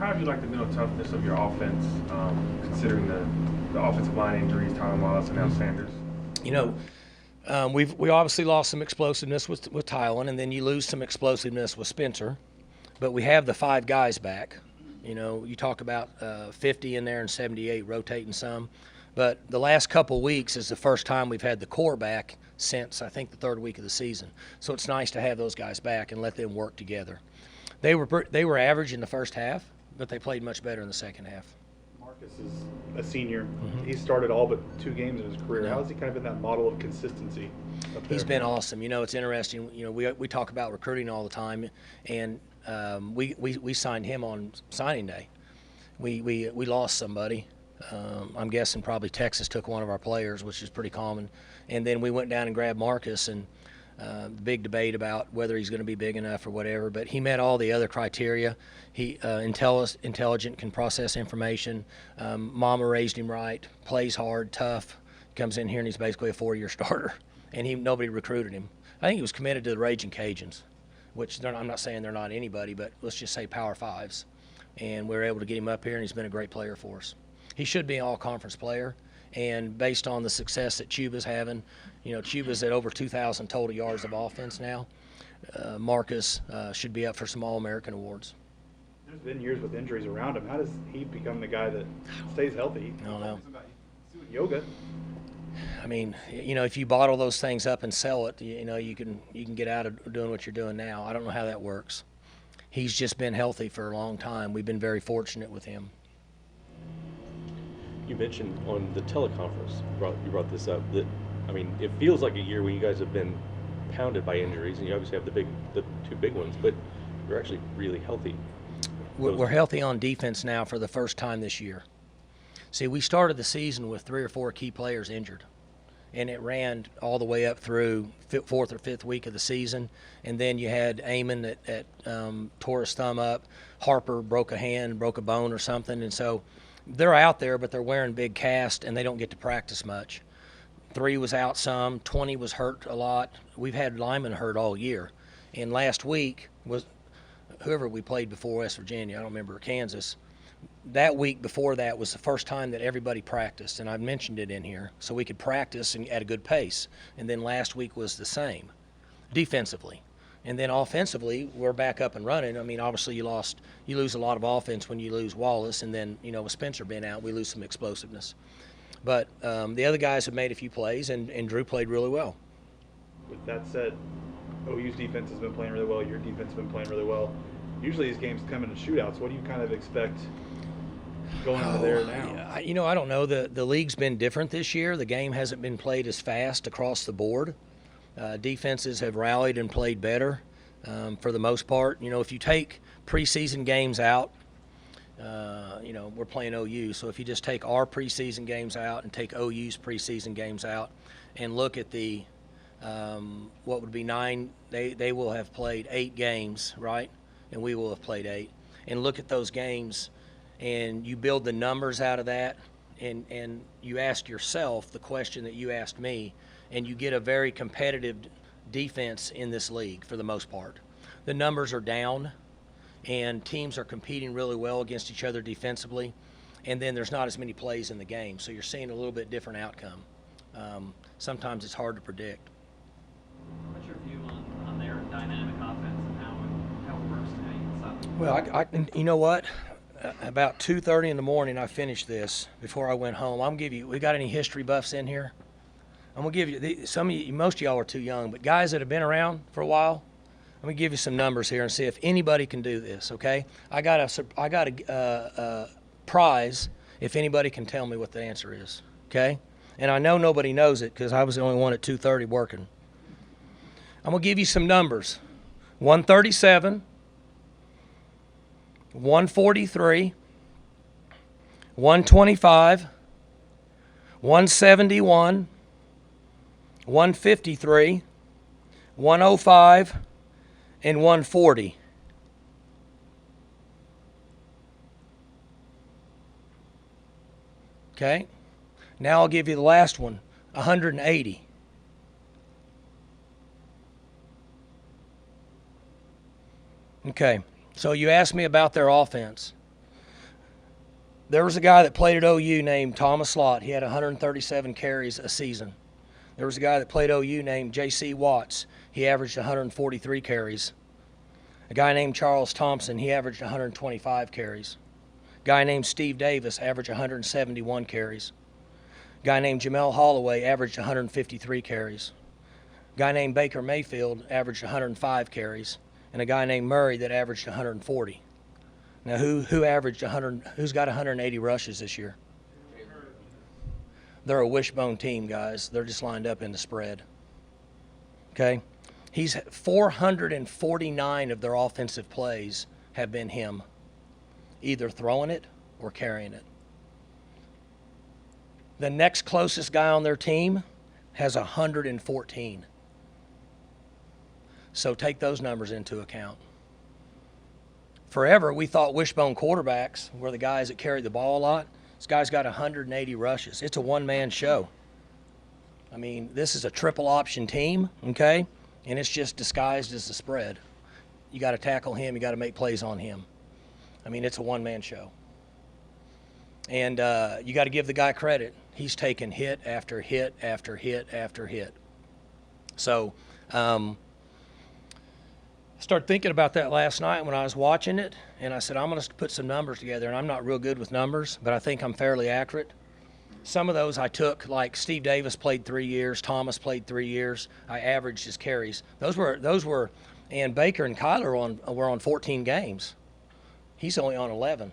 how have you liked the mental toughness of your offense, considering the offensive line injuries, Tyler Wallace and now Sanders? You know, we obviously lost some explosiveness with Tylen, and then you lose some explosiveness with Spencer. But we have the 5 guys back. You know, you talk about 50 in there and 78 rotating some. But the last couple weeks is the first time we've had the core back since, I think, the 3rd week of the season. So it's nice to have those guys back and let them work together. They were average in the first half, but they played much better in the second half. Marcus is a senior. He started all but 2 games in his career. Yeah. How has he kind of been that model of consistency up there? He's been awesome. You know, it's interesting. You know, we talk about recruiting all the time, and we signed him on signing day. We lost somebody. I'm guessing probably Texas took one of our players, which is pretty common. And then we went down and grabbed Marcus, and big debate about whether he's going to be big enough or whatever. But he met all the other criteria. He intelligent, can process information. Mama raised him right. Plays hard, tough. Comes in here and he's basically a 4-year starter. And nobody recruited him. I think he was committed to the Raging Cajuns, which I'm not saying they're not anybody, but let's just say Power Fives. And we were able to get him up here, and he's been a great player for us. He should be an all-conference player, and based on the success that Chuba's having, you know, Chuba's at over 2,000 total yards of offense now. Marcus should be up for some All-American awards. There's been years with injuries around him. How does he become the guy that stays healthy? I don't know. He's doing yoga. I mean, you know, if you bottle those things up and sell it, you know, you can get out of doing what you're doing now. I don't know how that works. He's just been healthy for a long time. We've been very fortunate with him. You mentioned on the teleconference, you brought this up, that, I mean, it feels like a year when you guys have been pounded by injuries, and you obviously have the 2 big ones, but you're actually really healthy. We're healthy on defense now for the first time this year. See, we started the season with 3 or 4 key players injured, and it ran all the way up through 4th or 5th week of the season. And then you had Amon that tore his thumb up. Harper broke a hand, broke a bone or something. And so they're out there, but they're wearing big cast, and they don't get to practice much. 3 was out some. 20 was hurt a lot. We've had linemen hurt all year. And last week was whoever we played before, West Virginia, I don't remember, Kansas. That week before that was the first time that everybody practiced, and I've mentioned it in here, so we could practice and at a good pace. And then last week was the same, defensively. And then offensively, we're back up and running. I mean, obviously you lose a lot of offense when you lose Wallace, and then, you know, with Spencer being out, we lose some explosiveness. But the other guys have made a few plays, and Drew played really well. With that said, OU's defense has been playing really well. Your defense has been playing really well. Usually these games come into shootouts. What do you kind of expect going into there now? You know, I don't know. The league's been different this year. The game hasn't been played as fast across the board. Defenses have rallied and played better for the most part. You know, if you take preseason games out, you know, we're playing OU. So if you just take our preseason games out and take OU's preseason games out and look at the what would be 9, they will have played 8 games, right? And we will have played 8. And look at those games, and you build the numbers out of that, and you ask yourself the question that you asked me, and you get a very competitive defense in this league for the most part. The numbers are down, and teams are competing really well against each other defensively, and then there's not as many plays in the game, so you're seeing a little bit different outcome. Sometimes it's hard to predict. What's your view on their dynamic offense and how it works today? Well, you know what? About 2:30 in the morning, I finished this before I went home. I'm gonna give you. We got any history buffs in here? I'm gonna give you some of you. Most of y'all are too young, but guys that have been around for a while, I'm gonna give you some numbers here and see if anybody can do this. Okay? I got a prize if anybody can tell me what the answer is. Okay? And I know nobody knows it because I was the only one at 2:30 working. I'm gonna give you some numbers: 137. 143, 125, 171, 153, 105, and 140. Okay? Now I'll give you the last one, 180. Okay. So you asked me about their offense. There was a guy that played at OU named Thomas Lott. He had 137 carries a season. There was a guy that played OU named J.C. Watts. He averaged 143 carries. A guy named Charles Thompson, he averaged 125 carries. A guy named Steve Davis averaged 171 carries. A guy named Jamel Holloway averaged 153 carries. A guy named Baker Mayfield averaged 105 carries. And a guy named Murray that averaged 140. Now, who averaged 100? Who's got 180 rushes this year? They're a wishbone team, guys. They're just lined up in the spread. Okay, he's 449 of their offensive plays have been him, either throwing it or carrying it. The next closest guy on their team has 114. So take those numbers into account. Forever, we thought wishbone quarterbacks were the guys that carried the ball a lot. This guy's got 180 rushes. It's a one-man show. I mean, this is a triple option team, okay? And it's just disguised as the spread. You got to tackle him. You got to make plays on him. I mean, it's a one-man show. And you got to give the guy credit. He's taken hit after hit after hit after hit. So, started thinking about that last night when I was watching it, and I said, I'm going to put some numbers together, and I'm not real good with numbers, but I think I'm fairly accurate. Some of those I took, like Steve Davis played 3 years, Thomas played 3 years. I averaged his carries. Those were, and Baker and Kyler were on 14 games. He's only on 11.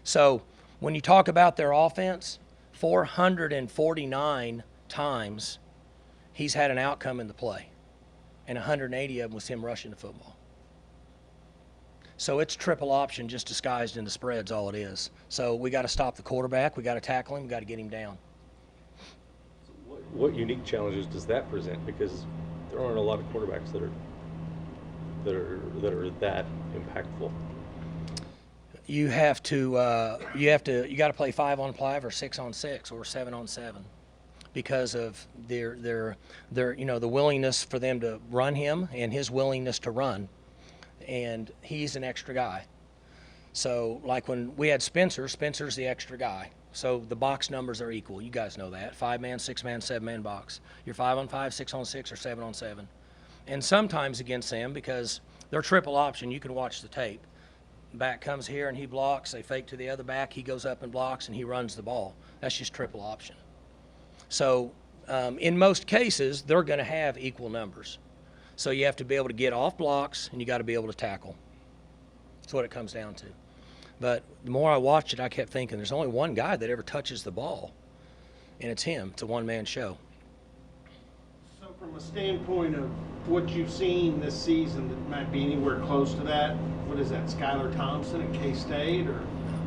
So when you talk about their offense, 449 times he's had an outcome in the play. And 180 of them was him rushing the football. So it's triple option just disguised in the spreads, all it is. So we got to stop the quarterback. We got to tackle him. We got to get him down. So what unique challenges does that present? Because there aren't a lot of quarterbacks that are that impactful. You got to play 5-on-5 or 6-on-6 or 7-on-7. Because of their the willingness for them to run him and his willingness to run, and he's an extra guy. So like when we had Spencer's the extra guy. So the box numbers are equal. You guys know that 5-man, 6-man, 7-man box. You're 5-on-5, 6-on-6, or 7-on-7. And sometimes against them, because they're triple option, you can watch the tape. Back comes here and he blocks. They fake to the other back. He goes up and blocks and he runs the ball. That's just triple option. So in most cases, they're going to have equal numbers. So you have to be able to get off blocks, and you got to be able to tackle. That's what it comes down to. But the more I watched it, I kept thinking there's only one guy that ever touches the ball, and it's him. It's a one-man show. So from a standpoint of what you've seen this season that might be anywhere close to that, what is that, Skylar Thompson at K-State? Or?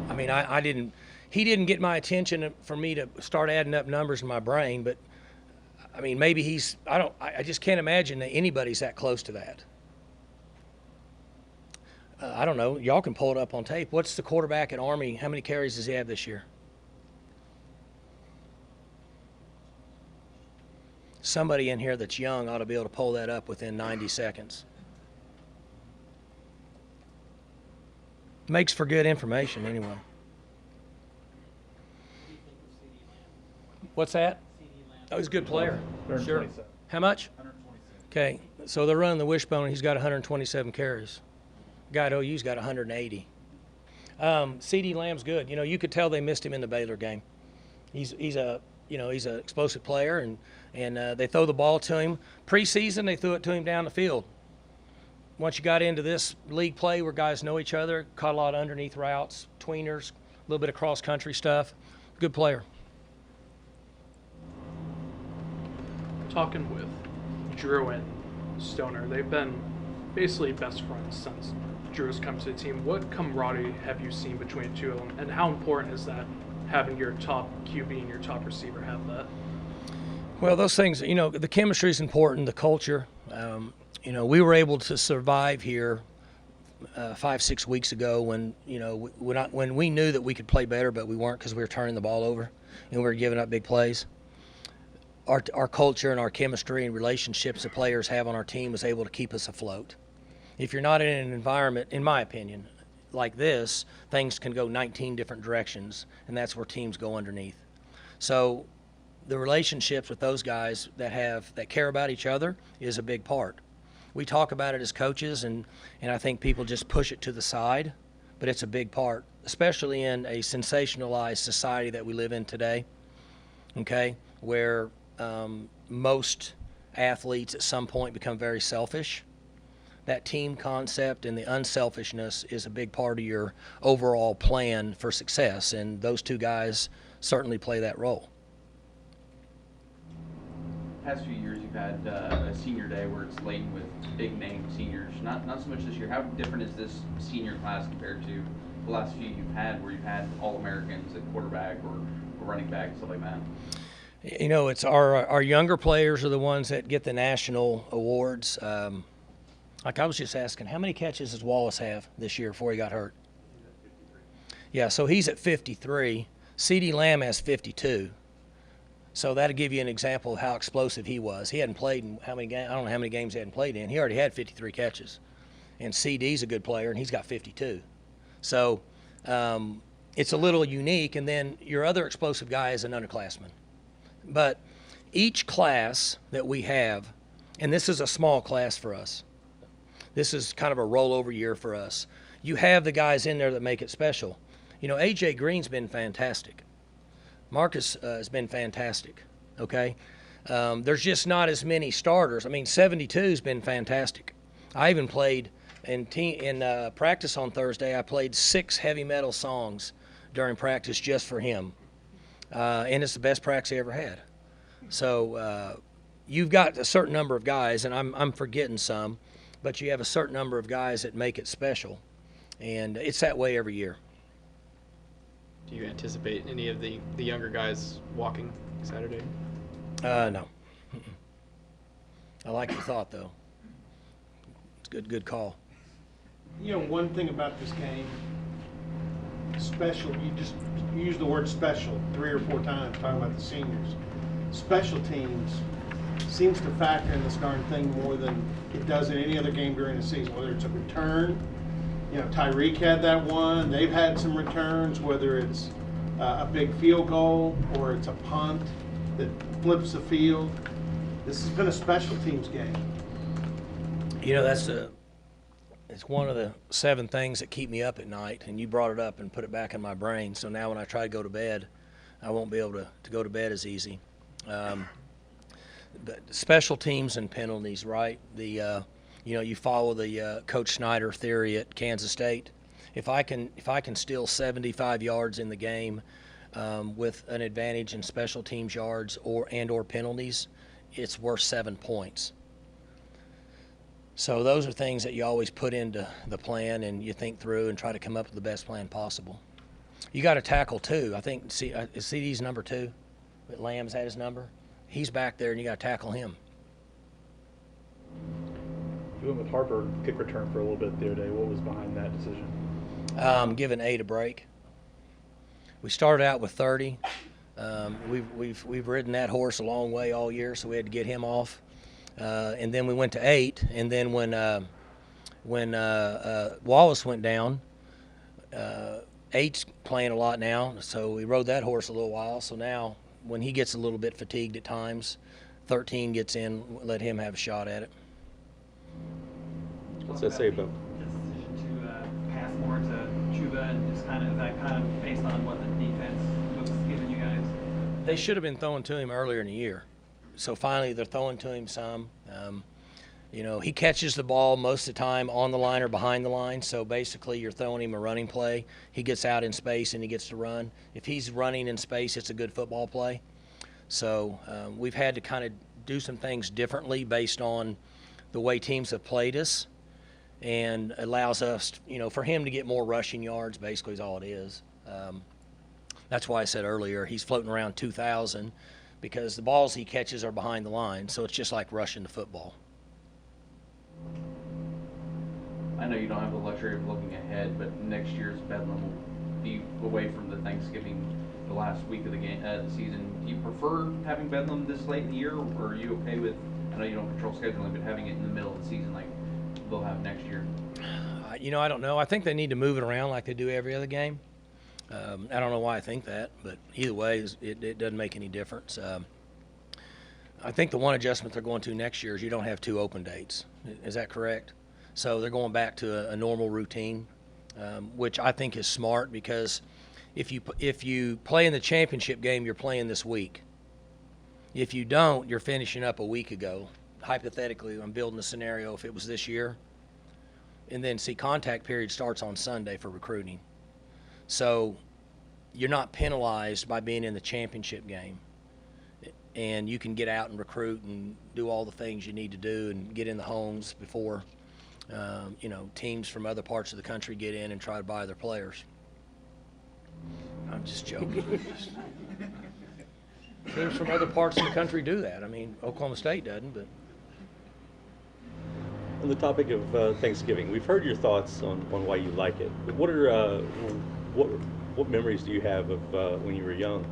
I mean, he didn't get my attention for me to start adding up numbers in my brain, but I mean, maybe I just can't imagine that anybody's that close to that. I don't know. Y'all can pull it up on tape. What's the quarterback at Army? How many carries does he have this year? Somebody in here that's young ought to be able to pull that up within 90 seconds. Makes for good information anyway. What's that? Oh, he's a good player. Sure. How much? 127. Okay, so they're running the wishbone. He's got 127 carries. Guy at OU's got 180. C.D. Lamb's good. You know, you could tell they missed him in the Baylor game. He's an explosive player, and they throw the ball to him. Preseason, they threw it to him down the field. Once you got into this league play where guys know each other, caught a lot of underneath routes, tweeners, a little bit of cross-country stuff. Good player. Talking with Drew and Stoner, they've been basically best friends since Drew has come to the team. What camaraderie have you seen between the two of them, and how important is that, having your top QB and your top receiver have that? Well, those things, the chemistry is important, the culture. We were able to survive here 5-6 weeks ago when we knew that we could play better, but we weren't because we were turning the ball over and we were giving up big plays. Our culture and our chemistry and relationships the players have on our team was able to keep us afloat. If you're not in an environment, in my opinion, like this, things can go 19 different directions, and that's where teams go underneath. So the relationships with those guys that care about each other is a big part. We talk about it as coaches, and I think people just push it to the side, but it's a big part, especially in a sensationalized society that we live in today, okay, where most athletes at some point become very selfish. That team concept and the unselfishness is a big part of your overall plan for success, and those two guys certainly play that role. Past few years, you've had a senior day where it's laden with big name seniors. Not so much this year. How different is this senior class compared to the last few you've had, where you've had All-Americans at quarterback or running back, stuff like that? You know, it's our younger players are the ones that get the national awards. Like I was just asking, how many catches does Wallace have this year before he got hurt? Yeah, so he's at 53. CeeDee Lamb has 52. So that'll give you an example of how explosive he was. He hadn't played in how many games? I don't know how many games he hadn't played in. He already had 53 catches. And CD's a good player, and he's got 52. So it's a little unique. And then your other explosive guy is an underclassman. But each class that we have, and this is a small class for us, this is kind of a rollover year for us. You have the guys in there that make it special. You know, A.J. Green's been fantastic. Marcus has been fantastic, okay? There's just not as many starters. I mean, 72's been fantastic. I even played in practice on Thursday. I played 6 heavy metal songs during practice just for him. And it's the best practice he ever had. So you've got a certain number of guys, and I'm forgetting some, but you have a certain number of guys that make it special. And it's that way every year. Do you anticipate any of the younger guys walking Saturday? No. I like your thought, though. It's good call. You know, one thing about this game, special, you use the word special 3 or 4 times talking about the seniors. Special teams seems to factor in this darn thing more than it does in any other game during the season, whether it's a return. You know, Tyreek had that one. They've had some returns, whether it's a big field goal or it's a punt that flips the field. This has been a special teams game. You know, it's one of the 7 things that keep me up at night, and you brought it up and put it back in my brain. So now when I try to go to bed, I won't be able to go to bed as easy. But special teams and penalties, right? You know, you follow the Coach Snyder theory at Kansas State. If I can steal 75 yards in the game with an advantage in special teams yards or penalties, it's worth 7 points. So those are things that you always put into the plan and you think through and try to come up with the best plan possible. You got to tackle too. I think is CD's number 2, but Lamb's had his number. He's back there and you got to tackle him. You went with Harper kick return for a little bit the other day. What was behind that decision? Giving 8 a break. We started out with 30. We've ridden that horse a long way all year, so we had to get him off. And then we went to 8. And then when Wallace went down, 8's playing a lot now, so we rode that horse a little while. So now when he gets a little bit fatigued at times, 13 gets in, let him have a shot at it. What's that say about the decision to pass more to Chuba, and just kind of based on what the defense was giving you guys? They should have been throwing to him earlier in the year. So finally they're throwing to him some. You know, he catches the ball most of the time on the line or behind the line. So basically you're throwing him a running play. He gets out in space and he gets to run. If he's running in space, it's a good football play. So we've had to kind of do some things differently based on the way teams have played us, and allows us, you know, for him to get more rushing yards, basically is all it is. That's why I said earlier he's floating around 2,000 because the balls he catches are behind the line, so it's just like rushing the football. I know you don't have the luxury of looking ahead, but next year's Bedlam will be away from the Thanksgiving, the last week of the season. Do you prefer having Bedlam this late in the year, or are you okay with, I know you don't control scheduling, but having it in the middle of the season like they'll have next year? I don't know. I think they need to move it around like they do every other game. I don't know why I think that, but either way, it doesn't make any difference. I think the one adjustment they're going to next year is you don't have 2 open dates. Is that correct? So they're going back to a normal routine, which I think is smart, because if you play in the championship game, you're playing this week. If you don't, you're finishing up a week ago. Hypothetically, I'm building a scenario if it was this year. And then, see, contact period starts on Sunday for recruiting. So you're not penalized by being in the championship game. And you can get out and recruit and do all the things you need to do and get in the homes before, teams from other parts of the country get in and try to buy their players. I'm just joking. Teams from other parts of the country do that. I mean, Oklahoma State doesn't, but. On the topic of Thanksgiving, we've heard your thoughts on why you like it. But what memories do you have of when you were young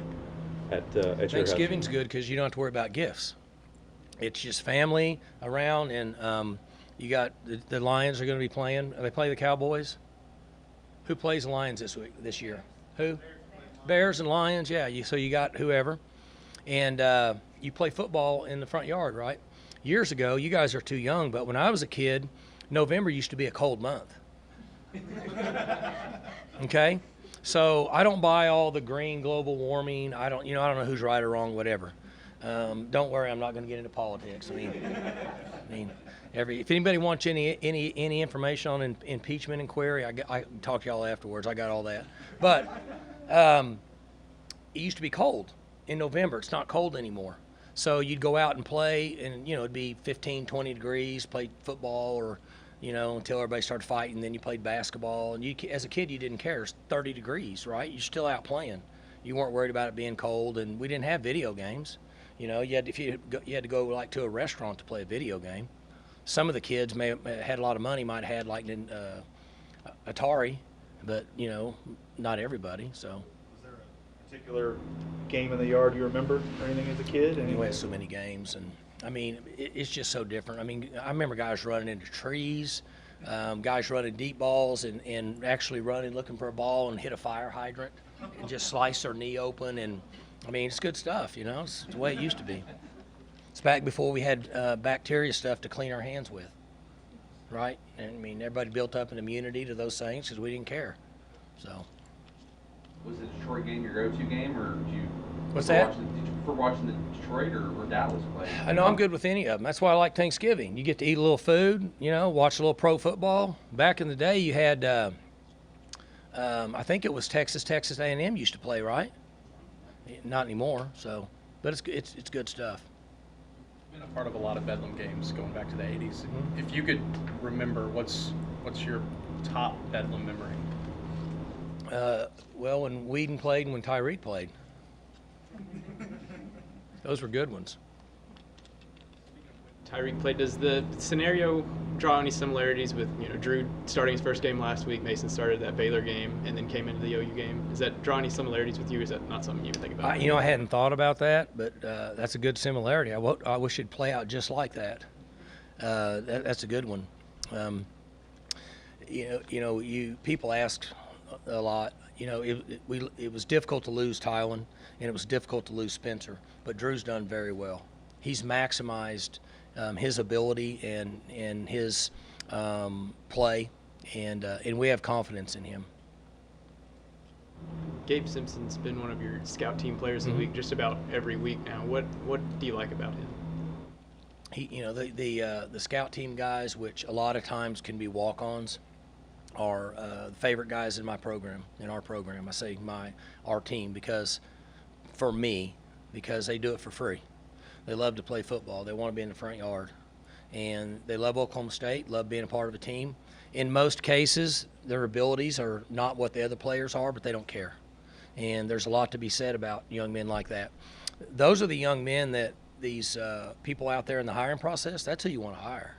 at your house? Thanksgiving's good because you don't have to worry about gifts. It's just family around, and you got the Lions are going to be playing. They play the Cowboys. Who plays the Lions this year? Who? Bears and Lions. Yeah. So you got whoever, and you play football in the front yard, right? Years ago, you guys are too young, but when I was a kid, November used to be a cold month. Okay? So I don't buy all the green global warming. I don't know who's right or wrong, whatever. Don't worry, I'm not going to get into politics. If anybody wants any information on impeachment inquiry, I can talk to y'all afterwards. I got all that. But it used to be cold in November. It's not cold anymore. So you'd go out and play, and, it'd be 15, 20 degrees, play football or, until everybody started fighting. Then you played basketball. And as a kid, you didn't care. It's 30 degrees, right? You're still out playing. You weren't worried about it being cold, and we didn't have video games. You had to go like to a restaurant to play a video game. Some of the kids may have had a lot of money, might have had like an Atari, but, not everybody, so. Particular game in the yard you remember or anything as a kid? We had so many games, and it's just so different. I remember guys running into trees, guys running deep balls and actually running looking for a ball and hit a fire hydrant and just slice their knee open, and it's good stuff. It's the way it used to be. It's back before we had bacteria stuff to clean our hands with, right? And everybody built up an immunity to those things because we didn't care. So. Was the Detroit game your go-to game, or did you? What's that? Did you prefer watching the Detroit or Dallas play? I know I'm good with any of them. That's why I like Thanksgiving. You get to eat a little food, watch a little pro football. Back in the day, you had, I think it was Texas A&M used to play, right? Not anymore. So, but it's good stuff. Been a part of a lot of Bedlam games going back to the 80s. Mm-hmm. If you could remember, what's your top Bedlam memory? Well, when Whedon played and when Tyreek played. Those were good ones. Tyreek played. Does the scenario draw any similarities with, Drew starting his first game last week, Mason started that Baylor game, and then came into the OU game? Does that draw any similarities with you, or is that not something you even think about? I hadn't thought about that, but that's a good similarity. I wish it'd play out just like that. That's a good one. People asked a lot. It was difficult to lose Tylen, and it was difficult to lose Spencer, but Drew's done very well. He's maximized his ability and his play, and we have confidence in him. Gabe Simpson's been one of your scout team players in the league just about every week now. What do you like about him? He, the scout team guys, which a lot of times can be walk-ons, are favorite guys in our program. I say our team because they do it for free. They love to play football. They want to be in the front yard, and they love Oklahoma State, love being a part of a team. In most cases, their abilities are not what the other players are, but they don't care. And there's a lot to be said about young men like that. Those are the young men that these people out there in the hiring process, that's who you want to hire.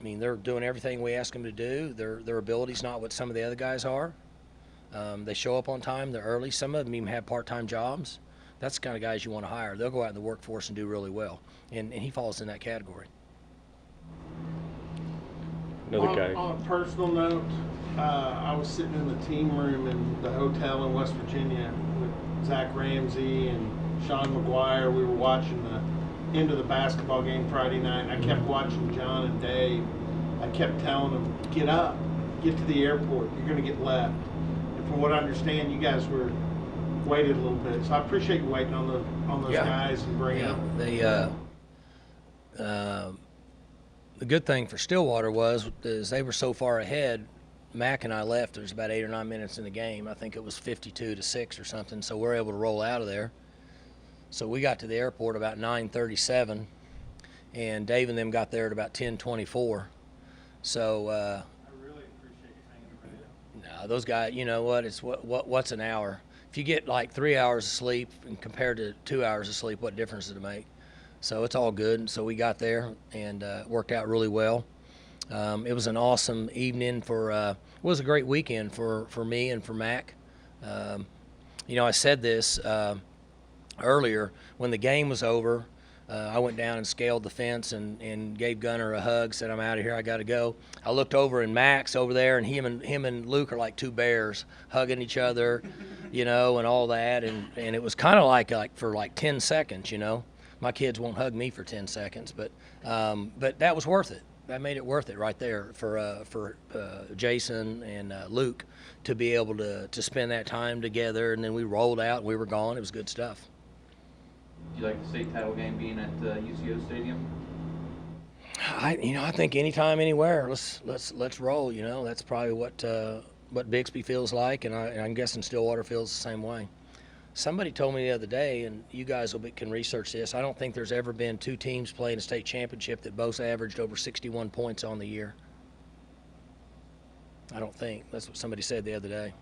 They're doing everything we ask them to do. Their ability's not what some of the other guys are. They show up on time. They're early. Some of them even have part-time jobs. That's the kind of guys you want to hire. They'll go out in the workforce and do really well. And he falls in that category. Another guy. On a personal note, I was sitting in the team room in the hotel in West Virginia with Zach Ramsey and Sean McGuire. We were watching the end of the basketball game Friday night, and I kept watching John and Dave. I kept telling them, get up, get to the airport, you're going to get left. And from what I understand, you guys waited a little bit. So I appreciate you waiting on those guys and bringing them. The good thing for Stillwater is they were so far ahead. Mac and I left. There was about 8 or 9 minutes in the game. I think it was 52-6 or something. So we're able to roll out of there. So we got to the airport about 9:37, and Dave and them got there at about 10:24. So I really appreciate you hanging around. no, those guys. You know what? It's what's an hour? If you get like 3 hours of sleep and compared to 2 hours of sleep, what difference does it make? So it's all good. So we got there and worked out really well. It was an awesome evening it was a great weekend for me and for Mac. I said this earlier. When the game was over, I went down and scaled the fence and gave Gunner a hug, said, I'm out of here, I got to go. I looked over and Mac's over there, and him and Luke are like two bears hugging each other, and all that. And it was kind of like for 10 seconds, My kids won't hug me for 10 seconds, but that was worth it. That made it worth it right there for Jason and Luke to be able to spend that time together. And then we rolled out and we were gone. It was good stuff. Do you like the state title game being at UCO Stadium? I think anytime, anywhere. Let's roll. That's probably what Bixby feels like, and I'm guessing Stillwater feels the same way. Somebody told me the other day, and you guys can research this, I don't think there's ever been two teams playing a state championship that both averaged over 61 points on the year. I don't think. That's what somebody said the other day.